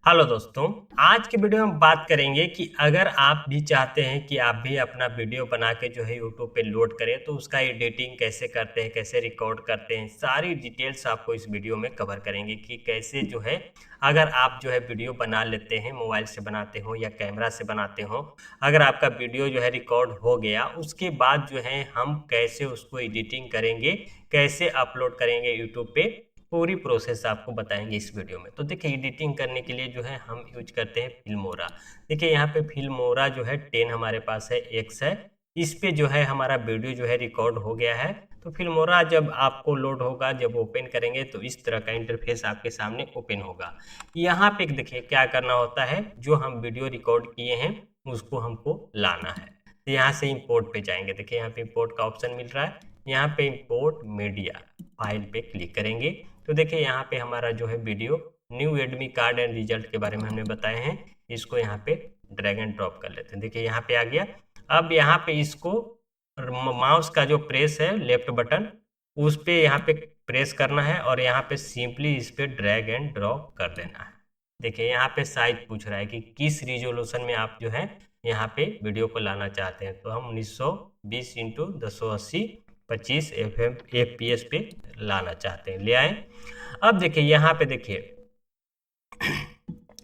Hello दोस्तों। आज के वीडियो में बात करेंगे कि अगर आप भी चाहते हैं कि आप भी अपना वीडियो बना के जो है यूट्यूब पे लोड करें तो उसका एडिटिंग कैसे करते हैं, कैसे रिकॉर्ड करते हैं, सारी डिटेल्स आपको इस वीडियो में कवर करेंगे कि कैसे जो है अगर आप जो है वीडियो बना लेते हैं, मोबाइल से बनाते हो या कैमरा से बनाते हो, अगर आपका वीडियो जो है रिकॉर्ड हो गया उसके बाद जो है हम कैसे उसको एडिटिंग करेंगे, कैसे अपलोड करेंगे यूट्यूब पे, पूरी प्रोसेस आपको बताएंगे इस वीडियो में। तो देखिए एडिटिंग करने के लिए जो है हम यूज करते हैं फिल्मोरा। देखिए यहाँ पे फिल्मोरा जो है 10 हमारे पास है, एक्स है। इस पे जो है हमारा वीडियो जो है रिकॉर्ड हो गया है। तो फिल्मोरा जब आपको लोड होगा, जब ओपन करेंगे तो इस तरह का इंटरफेस आपके सामने ओपन होगा। यहाँ पे देखिए क्या करना होता है, जो हम वीडियो रिकॉर्ड किए हैं उसको हमको लाना है। तो यहाँ से इंपोर्ट पे जाएंगे। देखिए यहाँ पे इंपोर्ट का ऑप्शन मिल रहा है, यहाँ पे इंपोर्ट मीडिया फाइल पे क्लिक करेंगे। तो देखिए यहाँ पे हमारा जो है video new admit card and result के बारे में हमने बताए हैं, इसको यहाँ पे ड्रैग एंड ड्रॉप कर लेते हैं। देखिए यहाँ पे आ गया। अब यहाँ पे इसको माउस का जो प्रेस है लेफ्ट बटन उस पे यहाँ पे प्रेस करना है और यहाँ पे सिंपली इस पे ड्रैग एंड ड्रॉप कर देना है। देखिए यहाँ पे साइज पूछ रहा है कि किस रिजोल्यूशन में आप जो है यहाँ पे वीडियो को लाना चाहते हैं। तो हम 1920 इंटू 1080 25 FPS पे लाना चाहते हैं, ले आए। अब देखिए यहाँ पे देखिए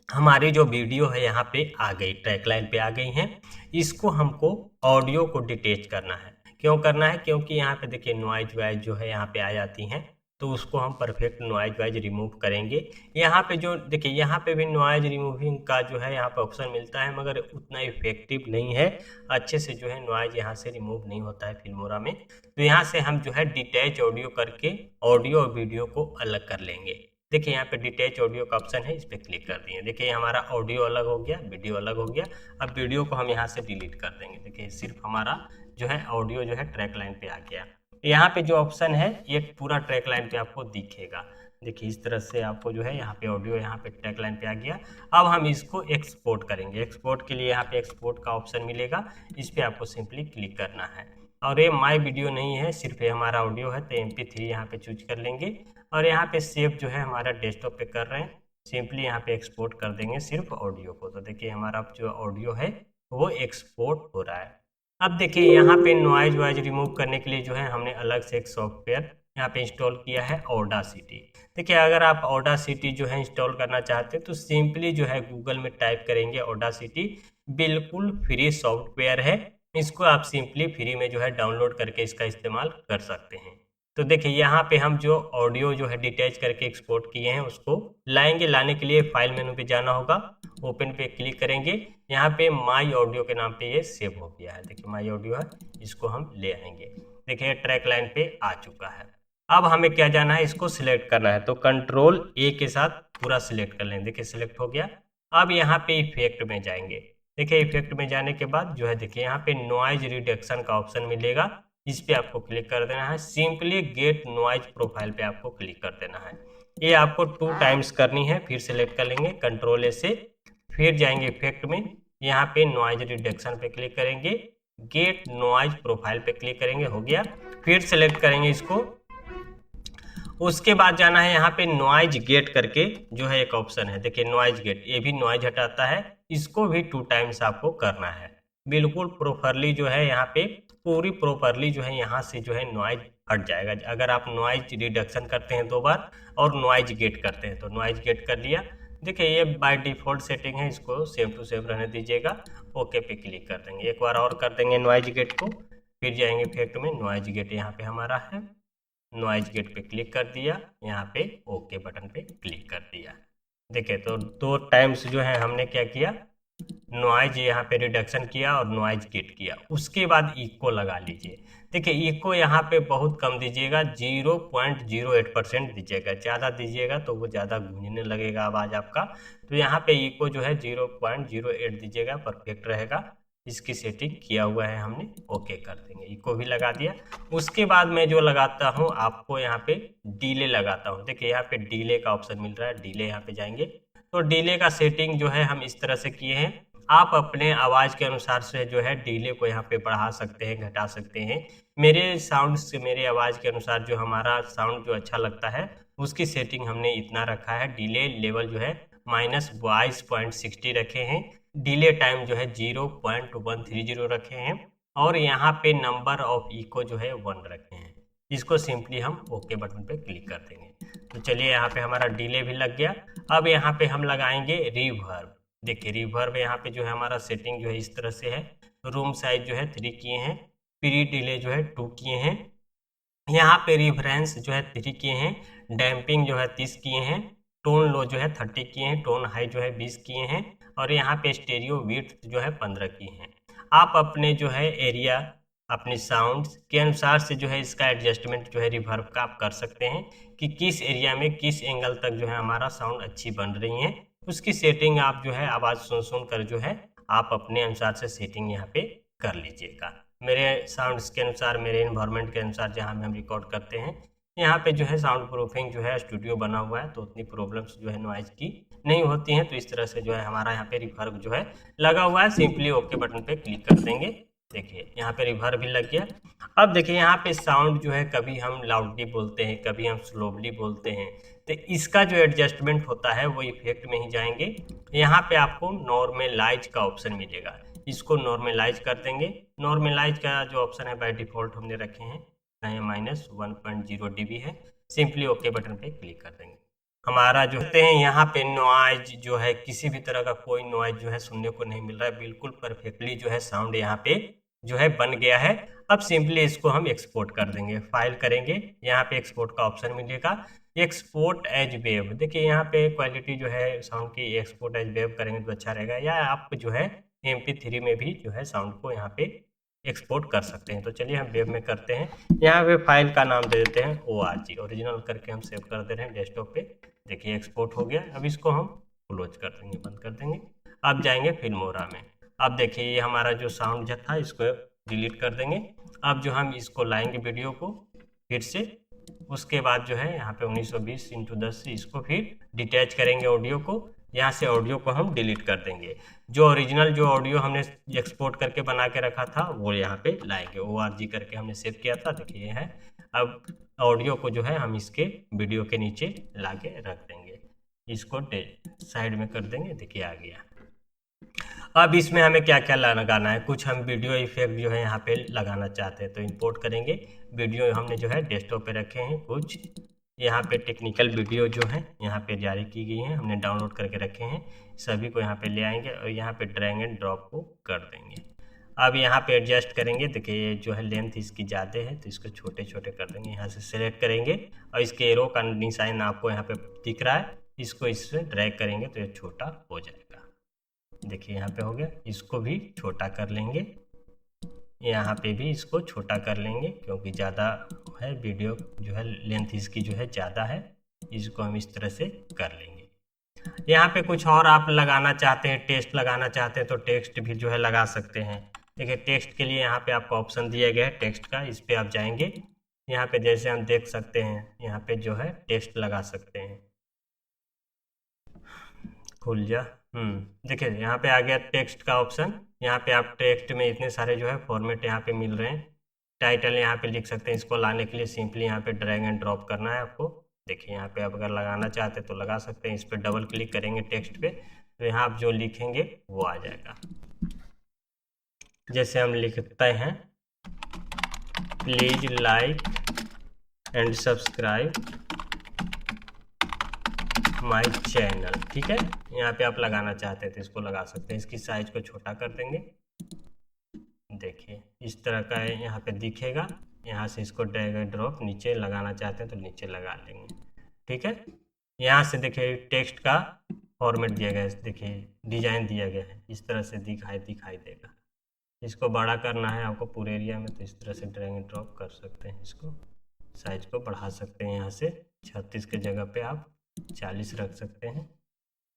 हमारी जो वीडियो है यहाँ पे आ गई, ट्रैक लाइन पे आ गई है। इसको हमको ऑडियो को डिटेच करना है। क्यों करना है? क्योंकि यहाँ पे देखिए नॉइज वाइज जो है यहाँ पे आ जाती हैं, तो उसको हम परफेक्ट नॉइज वाइज रिमूव करेंगे। यहाँ पे जो देखिए यहाँ पे भी नॉइज रिमूविंग का जो है यहाँ पे ऑप्शन मिलता है, मगर उतना इफेक्टिव नहीं है। अच्छे से जो है नॉइज यहाँ से रिमूव नहीं होता है फिल्मोरा में। तो यहाँ से हम जो है डिटैच ऑडियो करके ऑडियो और वीडियो को अलग कर लेंगे। देखिए यहाँ पे डिटेच ऑडियो का ऑप्शन है, इस पर क्लिक कर दिए। देखिए हमारा ऑडियो अलग हो गया, वीडियो अलग हो गया। अब वीडियो को हम यहाँ से डिलीट कर देंगे। देखिए सिर्फ हमारा जो है ऑडियो जो है ट्रैक लाइन पे आ गया। यहाँ पे जो ऑप्शन है ये पूरा ट्रैक लाइन पे आपको दिखेगा। देखिए इस तरह से आपको जो है यहाँ पे ऑडियो यहाँ पे ट्रैक लाइन पे आ गया। अब हम इसको एक्सपोर्ट करेंगे। एक्सपोर्ट के लिए यहाँ पे एक्सपोर्ट का ऑप्शन मिलेगा, इस पर आपको सिंपली क्लिक करना है। और ये माई वीडियो नहीं है, सिर्फ ये हमारा ऑडियो है, तो MP3 यहाँ पे चूज कर लेंगे। और यहाँ पे सेव जो है हमारा डेस्कटॉप पे कर रहे हैं, सिंपली यहाँ पे एक्सपोर्ट कर देंगे सिर्फ ऑडियो को। तो देखिए हमारा जो ऑडियो है वो एक्सपोर्ट हो रहा है। अब देखिए यहाँ पे नॉइज वाइज रिमूव करने के लिए जो है हमने अलग से एक सॉफ्टवेयर यहाँ पे इंस्टॉल किया है, ऑडासिटी। देखिए अगर आप ऑडासिटी जो है इंस्टॉल करना चाहते हैं तो सिंपली जो है गूगल में टाइप करेंगे ऑडासिटी। बिल्कुल फ्री सॉफ्टवेयर है, इसको आप सिंपली फ्री में जो है डाउनलोड करके इसका इस्तेमाल कर सकते हैं। तो देखिए यहाँ पे हम जो ऑडियो जो है डिटैच करके एक्सपोर्ट किए हैं उसको लाएंगे। लाने के लिए फाइल मेनू पे जाना होगा, ओपन पे क्लिक करेंगे। यहाँ पे माई ऑडियो के नाम पे ये सेव हो गया है। देखिए माई ऑडियो है, इसको हम ले आएंगे। देखिए ट्रैक लाइन पे आ चुका है। अब हमें क्या जाना है, इसको सिलेक्ट करना है। तो Ctrl+A के साथ पूरा सिलेक्ट कर लेंगे। देखिए सिलेक्ट हो गया। अब यहाँ पे इफेक्ट में जाएंगे। देखिए इफेक्ट में जाने के बाद जो है देखिए यहाँ पे नॉइज रिडक्शन का ऑप्शन मिलेगा, इस पे आपको क्लिक कर देना है। सिंपली गेट नॉइज प्रोफाइल पे आपको क्लिक कर देना है। ये आपको 2 टाइम्स करनी है। फिर सेलेक्ट कर लेंगे Ctrl+A से, फिर जाएंगे इफेक्ट में, यहाँ पे नॉइज रिडक्शन पे क्लिक करेंगे, गेट नॉइज प्रोफाइल पे क्लिक करेंगे, हो गया। फिर सेलेक्ट करेंगे इसको। उसके बाद जाना है यहाँ पे नॉइज गेट करके जो है एक ऑप्शन है। देखिए नॉइज गेट, ये भी नॉइज हटाता है, इसको भी 2 टाइम्स आपको करना है। बिल्कुल प्रॉपरली जो है यहाँ पे पूरी प्रॉपरली जो है यहाँ से जो है नॉइज हट जाएगा। अगर आप नॉइज रिडक्शन करते हैं 2 बार और नॉइज गेट करते हैं तो नॉइज गेट कर लिया। देखिए ये बाय डिफॉल्ट सेटिंग है, इसको सेव टू सेव रहने दीजिएगा। ओके पे क्लिक कर देंगे, एक बार और कर देंगे नॉइज गेट को। फिर जाएंगे इफेक्ट में, नॉइज गेट यहाँ पे हमारा है, नॉइज गेट पे क्लिक कर दिया, यहाँ पे ओके बटन पे क्लिक कर दिया। देखिए तो 2 टाइम्स जो है हमने क्या किया, नॉइज यहाँ पे रिडक्शन किया और नॉइज गेट किया। उसके बाद इको लगा लीजिए। देखिए इको यहाँ पे बहुत कम दीजिएगा, 0.08% दीजिएगा। ज़्यादा दीजिएगा तो वो ज़्यादा गूंजने लगेगा आवाज़ आपका। तो यहाँ पे इको जो है 0.08 दीजिएगा, परफेक्ट रहेगा। इसकी सेटिंग किया हुआ है हमने, ओके कर देंगे। इको भी लगा दिया। उसके बाद मैं जो लगाता हूँ आपको यहाँ पे डीले लगाता हूँ। देखिए यहाँ पे डीले का ऑप्शन मिल रहा है, डीले यहाँ पे जाएंगे। तो डीले का सेटिंग जो है हम इस तरह से किए हैं। आप अपने आवाज़ के अनुसार से जो है डीले को यहाँ पे बढ़ा सकते हैं, घटा सकते हैं। मेरे साउंड से, मेरे आवाज़ के अनुसार जो हमारा साउंड जो अच्छा लगता है उसकी सेटिंग हमने इतना रखा है। डीले लेवल जो है -22.60 रखे हैं, डिले टाइम जो है 0.130 रखे हैं, और यहाँ पे नंबर ऑफ इको जो है 1 रखे हैं। इसको सिंपली हम ओके बटन पे क्लिक कर देंगे। तो चलिए यहाँ पे हमारा डिले भी लग गया। अब यहाँ पे हम लगाएंगे रिवर्ब। देखिए रिवर्ब यहाँ पे जो है हमारा सेटिंग जो है इस तरह से है। रूम साइज जो है 3 किए हैं, प्री डिले जो है 2 किए हैं, यहाँ पे रिफरेंस जो है 3 किए हैं, डैम्पिंग जो है 30 किए हैं, टोन लो जो है 30 किए हैं, टोन हाई जो है 20 किए हैं, और यहाँ पे स्टेरियो विड्थ जो है 15 किए हैं। आप अपने जो है एरिया, अपने साउंड के अनुसार से जो है इसका एडजस्टमेंट जो है रिवर्ब का आप कर सकते हैं कि किस एरिया में किस एंगल तक जो है हमारा साउंड अच्छी बन रही है। उसकी सेटिंग आप जो है आवाज़ सुन कर जो है आप अपने अनुसार से सेटिंग यहाँ पे कर लीजिएगा। मेरे साउंड्स के अनुसार, मेरे इन्वायरमेंट के अनुसार जहाँ में हम रिकॉर्ड करते हैं, यहाँ पे जो है साउंड प्रूफिंग जो है स्टूडियो बना हुआ है, तो उतनी प्रॉब्लम्स जो है नॉइज की नहीं होती हैं। तो इस तरह से जो है हमारा यहाँ पे रिवर्ब जो है लगा हुआ है। सिंपली ओके बटन पे क्लिक कर देंगे। देखिए यहाँ पे रिवर्ब भी लग गया। अब देखिए यहाँ पे साउंड जो है कभी हम लाउडली बोलते हैं, कभी हम स्लोली बोलते हैं, तो इसका जो एडजस्टमेंट होता है वो इफेक्ट में ही जाएंगे। यहाँ पे आपको नॉर्मलाइज का ऑप्शन मिलेगा, इसको नॉर्मलाइज कर देंगे। नॉर्मलाइज का जो ऑप्शन है बाय डिफॉल्ट हमने रखे हैं -1.0 dB है। सिंपली ओके बटन पे क्लिक कर देंगे। हमारा जो है यहाँ पे नॉइज जो है किसी भी तरह का कोई नॉइज जो है सुनने को नहीं मिल रहा है, बिल्कुल परफेक्टली जो है साउंड यहाँ पे जो है बन गया है। अब सिंपली इसको हम एक्सपोर्ट कर देंगे, फाइल करेंगे, यहाँ पे एक्सपोर्ट का ऑप्शन मिलेगा, एक्सपोर्ट एज वेव। देखिए यहाँ पे क्वालिटी जो है साउंड की एक्सपोर्ट एज वेव करेंगे तो अच्छा रहेगा, या आप जो है MP3 में भी जो है साउंड को यहाँ पे एक्सपोर्ट कर सकते हैं। तो चलिए हम वेब में करते हैं। यहाँ पे फाइल का नाम दे देते हैं ORG, ओरिजिनल करके हम सेव कर दे रहे हैं डेस्कटॉप पे। देखिए एक्सपोर्ट हो गया। अब इसको हम क्लोज कर देंगे, बंद कर देंगे। अब जाएंगे फिल्मोरा में। अब देखिए ये हमारा जो साउंड जो था इसको डिलीट कर देंगे। अब जो हम इसको लाएंगे वीडियो को फिर से, उसके बाद जो है यहाँ पे 1920x10 से इसको फिर डिटैच करेंगे ऑडियो को। यहाँ से ऑडियो को हम डिलीट कर देंगे। जो ओरिजिनल जो ऑडियो हमने एक्सपोर्ट करके बना के रखा था वो यहाँ पे लाएंगे, ORG करके हमने सेव किया था। देखिए है। अब ऑडियो को जो है हम इसके वीडियो के नीचे ला के रख देंगे, इसको साइड में कर देंगे। देखिए आ गया। अब इसमें हमें क्या क्या लगाना है, कुछ हम वीडियो इफेक्ट जो है यहाँ पे लगाना चाहते हैं तो इंपोर्ट करेंगे। वीडियो हमने जो है डेस्कटॉप पे रखे हैं, कुछ यहाँ पे टेक्निकल वीडियो जो है यहाँ पे जारी की गई है, हमने डाउनलोड करके रखे हैं, सभी को यहाँ पे ले आएंगे और यहाँ पे ड्रैग एंड ड्रॉप को कर देंगे। अब यहाँ पे एडजस्ट करेंगे। देखिए ये जो है लेंथ इसकी ज़्यादा है तो इसको छोटे छोटे कर देंगे। यहाँ से सिलेक्ट करेंगे और इसके एरो का निशान आपको यहाँ पे दिख रहा है, इसको इससे ड्रैग करेंगे तो ये छोटा हो जाएगा। देखिए यहाँ पे हो गया। इसको भी छोटा कर लेंगे, यहाँ पे भी इसको छोटा कर लेंगे क्योंकि ज़्यादा है, वीडियो जो है लेंथ इसकी जो है ज़्यादा है। इसको हम इस तरह से कर लेंगे। यहाँ पे कुछ और आप लगाना चाहते हैं, टेक्स्ट लगाना चाहते हैं तो टेक्स्ट भी जो है लगा सकते हैं। देखिए टेक्स्ट के लिए यहाँ पे आपको ऑप्शन दिया गया है टेक्स्ट का, इस पर आप जाएंगे। यहाँ पे जैसे हम देख सकते हैं यहाँ पे जो है टेक्स्ट लगा सकते हैं। खुल जा। देखिए यहाँ पे आ गया टेक्स्ट का ऑप्शन। यहाँ पे आप टेक्स्ट में इतने सारे जो है फॉर्मेट यहाँ पे मिल रहे हैं। टाइटल यहाँ पे लिख सकते हैं। इसको लाने के लिए सिंपली यहाँ पे ड्रैग एंड ड्रॉप करना है आपको। देखिए यहाँ पे आप अगर लगाना चाहते हैं तो लगा सकते हैं। इस पर डबल क्लिक करेंगे टेक्स्ट पे तो यहाँ आप जो लिखेंगे वो आ जाएगा। जैसे हम लिखते हैं please like and subscribe my channel, ठीक है। यहाँ पे आप लगाना चाहते हैं तो इसको लगा सकते हैं। इसकी साइज को छोटा कर देंगे। देखिए इस तरह का है, यहाँ पे दिखेगा। यहाँ से इसको ड्रैग एंड ड्रॉप नीचे लगाना चाहते हैं तो नीचे लगा लेंगे, ठीक है। यहाँ से देखिए टेक्स्ट का फॉर्मेट दिया गया है, देखिए डिजाइन दिया गया है, इस तरह से दिखाई देगा। इसको बड़ा करना है आपको पूरे एरिया में तो इस तरह से ड्रैग एंड ड्रॉप कर सकते हैं। इसको साइज को बढ़ा सकते हैं, यहाँ से 36 के जगह पे आप 40 रख सकते हैं।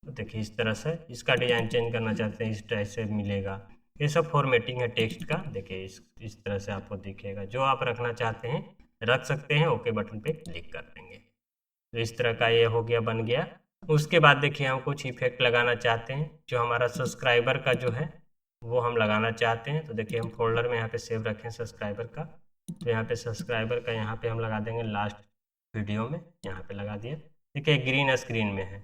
तो देखिए इस तरह से इसका डिजाइन चेंज करना चाहते हैं, इस टाइप से मिलेगा। ये सब फॉर्मेटिंग है टेक्स्ट का। देखिए इस तरह से आपको दिखेगा। जो आप रखना चाहते हैं रख सकते हैं। ओके बटन पे क्लिक कर देंगे तो इस तरह का ये हो गया, बन गया। उसके बाद देखिए हम कुछ इफेक्ट लगाना चाहते हैं। जो हमारा सब्सक्राइबर का जो है वो हम लगाना चाहते हैं। तो देखिए हम फोल्डर में यहाँ पे सेव रखें सब्सक्राइबर का, तो यहाँ पे सब्सक्राइबर का यहाँ पे हम लगा देंगे लास्ट वीडियो में, यहाँ पे लगा दिया। देखिए ग्रीन स्क्रीन में है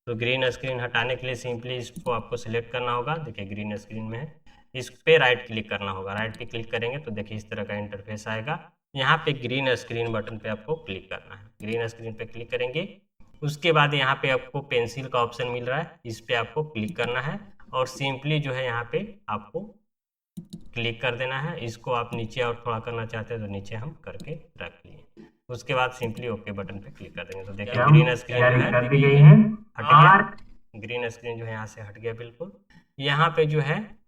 तो ग्रीन स्क्रीन हटाने के लिए सिंपली इसको आपको सिलेक्ट करना होगा। देखिए ग्रीन स्क्रीन में है, इस पे राइट क्लिक करना होगा। राइट पे क्लिक करेंगे तो देखिए इस तरह का इंटरफेस आएगा। यहाँ पे ग्रीन स्क्रीन बटन पे आपको क्लिक करना है। ग्रीन स्क्रीन पे क्लिक करेंगे, उसके बाद यहाँ पे आपको पेंसिल का ऑप्शन मिल रहा है, इस पे आपको क्लिक करना है और सिंपली जो है यहाँ पे आपको क्लिक कर देना है। इसको आप नीचे और थोड़ा करना चाहते हैं तो नीचे हम करके रख लिए। उसके बाद सिंपली ओके बटन पे क्लिक कर देंगे तो देखिए ग्रीन स्क्रीन जो है हट गया। ग्रीन स्क्रीन जो है यहाँ से हट गया बिल्कुल। यहाँ पे जो है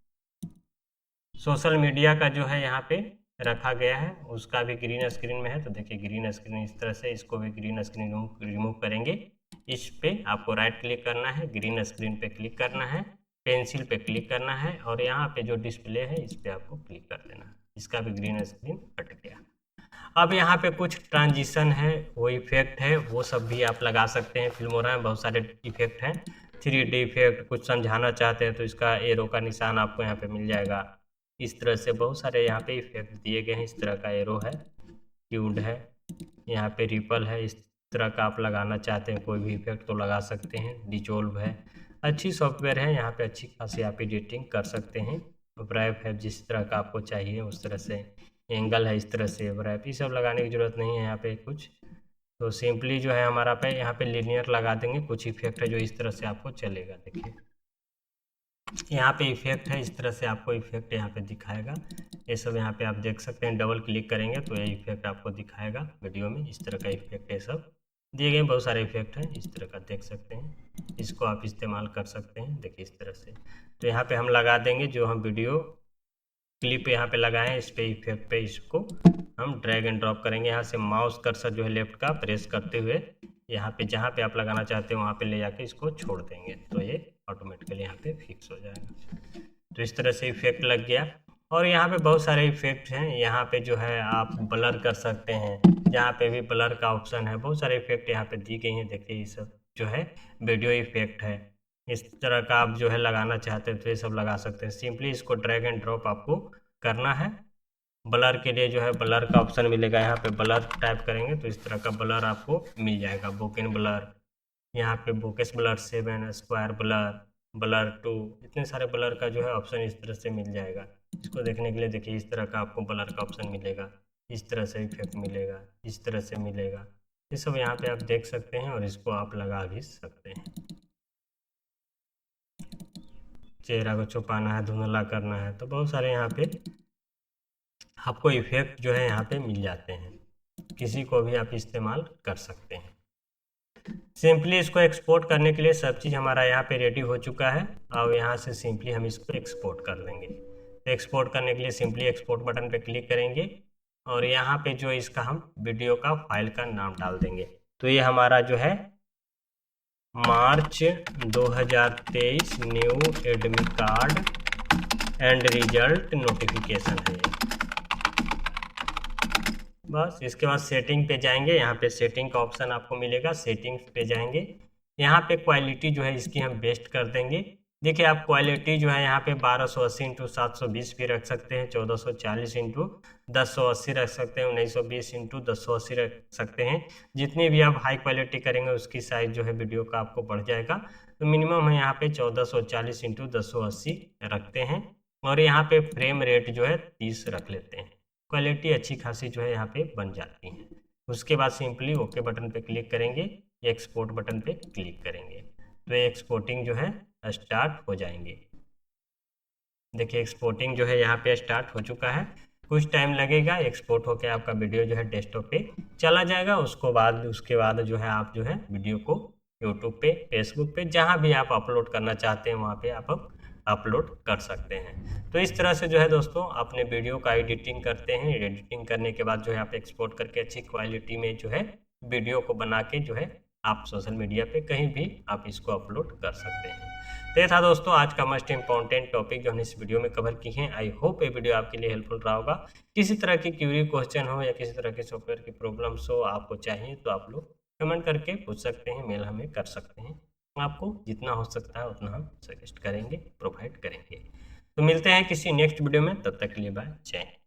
सोशल मीडिया का जो है यहाँ पे रखा गया है, उसका भी ग्रीन स्क्रीन में है। तो देखिए ग्रीन स्क्रीन इस तरह से, इसको भी ग्रीन स्क्रीन रिमूव करेंगे। इस पे आपको राइट क्लिक करना है, ग्रीन स्क्रीन पे क्लिक करना है, पेंसिल पे क्लिक करना है और यहाँ पे जो डिस्प्ले है इस पे आपको क्लिक कर देना है। इसका भी ग्रीन स्क्रीन हट गया। अब यहाँ पे कुछ ट्रांजिशन है, वो इफेक्ट है, वो सब भी आप लगा सकते हैं। फिल्मोरा में बहुत सारे इफेक्ट हैं, 3D इफेक्ट, कुछ समझाना चाहते हैं तो इसका एरो का निशान आपको यहाँ पे मिल जाएगा। इस तरह से बहुत सारे यहाँ पे इफेक्ट दिए गए हैं। इस तरह का एरो है, ट्यूड है, यहाँ पे रिपल है। इस तरह का आप लगाना चाहते हैं कोई भी इफेक्ट तो लगा सकते हैं। डिजोल्व है, अच्छी सॉफ्टवेयर है, यहाँ पे अच्छी खासी आप एडिटिंग कर सकते हैं। ब्रैप है, जिस तरह का आपको चाहिए उस तरह से। एंगल है, इस तरह से ब्रैप, ये सब लगाने की ज़रूरत नहीं है यहाँ पे कुछ। तो सिंपली जो है हमारा पे यहाँ पे लीनियर लगा देंगे। कुछ इफेक्ट है जो इस तरह से आपको चलेगा। देखिए यहाँ पे इफेक्ट है, इस तरह से आपको इफेक्ट यहाँ पे दिखाएगा। ये सब यहाँ पे आप देख सकते हैं। डबल क्लिक करेंगे तो ये इफेक्ट आपको दिखाएगा वीडियो में। इस तरह का इफेक्ट है, सब दिए गए बहुत सारे इफेक्ट हैं, इस तरह का देख सकते हैं। इसको आप इस्तेमाल कर सकते हैं। देखिए इस तरह से, तो यहाँ पे हम लगा देंगे जो हम वीडियो क्लिप यहाँ पे लगाए हैं, इस पे इफेक्ट पे इसको हम ड्रैग एंड ड्रॉप करेंगे। यहाँ से माउस कर्सर जो है लेफ्ट का प्रेस करते हुए यहाँ पे जहाँ पे आप लगाना चाहते हो वहाँ पे ले जाके इसको छोड़ देंगे तो ये ऑटोमेटिकली यहाँ पे फिक्स हो जाएगा। तो इस तरह से इफेक्ट लग गया। और यहाँ पे बहुत सारे इफेक्ट हैं। यहाँ पे जो है आप ब्लर कर सकते हैं, जहाँ पे भी ब्लर का ऑप्शन है। बहुत सारे इफेक्ट यहाँ पे दी गई हैं। देखिए ये सब जो है वीडियो इफेक्ट है। इस तरह का आप जो है लगाना चाहते हैं तो ये सब लगा सकते हैं। सिंपली इसको ड्रैग एंड ड्रॉप आपको करना है। ब्लर के लिए जो है ब्लर का ऑप्शन मिलेगा, यहाँ पे ब्लर टाइप करेंगे तो इस तरह का ब्लर आपको मिल जाएगा। बोकेन ब्लर, यहाँ पे बोकेस ब्लर 7, स्क्वायर ब्लर, ब्लर 2, इतने सारे ब्लर का जो है ऑप्शन इस तरह से मिल जाएगा। इसको देखने के लिए देखिए इस तरह का आपको ब्लर का ऑप्शन मिलेगा, इस तरह से इफेक्ट मिलेगा, इस तरह से मिलेगा। ये सब यहाँ पे आप देख सकते हैं और इसको आप लगा भी सकते हैं। चेहरा को छुपाना है, धुंधला करना है, तो बहुत सारे यहाँ पे आपको इफेक्ट जो है यहाँ पे मिल जाते हैं। किसी को भी आप इस्तेमाल कर सकते हैं। सिंपली इसको एक्सपोर्ट करने के लिए सब चीज़ हमारा यहाँ पे रेडी हो चुका है। और यहाँ से सिंपली हम इसको एक्सपोर्ट कर देंगे। तो एक्सपोर्ट करने के लिए सिंपली एक्सपोर्ट बटन पे क्लिक करेंगे और यहाँ पे जो इसका हम वीडियो का फाइल का नाम डाल देंगे। तो ये हमारा जो है मार्च 2023 new admit card and result notification है। बस इसके बाद सेटिंग पे जाएंगे। यहाँ पे सेटिंग का ऑप्शन आपको मिलेगा, सेटिंग पे जाएंगे। यहाँ पे क्वालिटी जो है इसकी हम बेस्ट कर देंगे। देखिए आप क्वालिटी जो है यहाँ पे 1280x720 भी रख सकते हैं, 1440x1080 रख सकते हैं, 1920x1080 रख सकते हैं। जितनी भी आप हाई क्वालिटी करेंगे उसकी साइज जो है वीडियो का आपको बढ़ जाएगा। तो मिनिमम हम यहाँ पे 1440x1080 रखते हैं और यहाँ पे फ्रेम रेट जो है 30 रख लेते हैं। क्वालिटी अच्छी खासी जो है यहाँ पे बन जाती है। उसके बाद सिंपली ओके बटन पे क्लिक करेंगे, एक्सपोर्ट बटन पे क्लिक करेंगे तो एक्सपोर्टिंग जो है स्टार्ट हो जाएंगे। देखिए एक्सपोर्टिंग जो है यहाँ पे स्टार्ट हो चुका है। कुछ टाइम लगेगा, एक्सपोर्ट होकर आपका वीडियो जो है डेस्कटॉप पे चला जाएगा। उसके बाद जो है आप जो है वीडियो को यूट्यूब पे, फेसबुक पे, जहाँ भी आप अपलोड करना चाहते हैं वहाँ पे आप अपलोड कर सकते हैं। तो इस तरह से जो है दोस्तों अपने वीडियो का एडिटिंग करते हैं। एडिटिंग करने के बाद जो है आप एक्सपोर्ट करके अच्छी क्वालिटी में जो है वीडियो को बना के जो है आप सोशल मीडिया पे कहीं भी आप इसको अपलोड कर सकते हैं। तो ये था दोस्तों आज का मोस्ट इम्पॉर्टेंट टॉपिक जो हमने इस वीडियो में कवर की है। आई होप ये वीडियो आपके लिए हेल्पफुल रहा होगा। किसी तरह की क्यूरी, क्वेश्चन हो या किसी तरह के सॉफ्टवेयर की प्रॉब्लम्स हो आपको चाहिए तो आप लोग कमेंट करके पूछ सकते हैं, मेल हमें कर सकते हैं। आपको जितना हो सकता है उतना हम सजेस्ट करेंगे, प्रोवाइड करेंगे। तो मिलते हैं किसी नेक्स्ट वीडियो में, तब तक के लिए बाय, जय हिंद।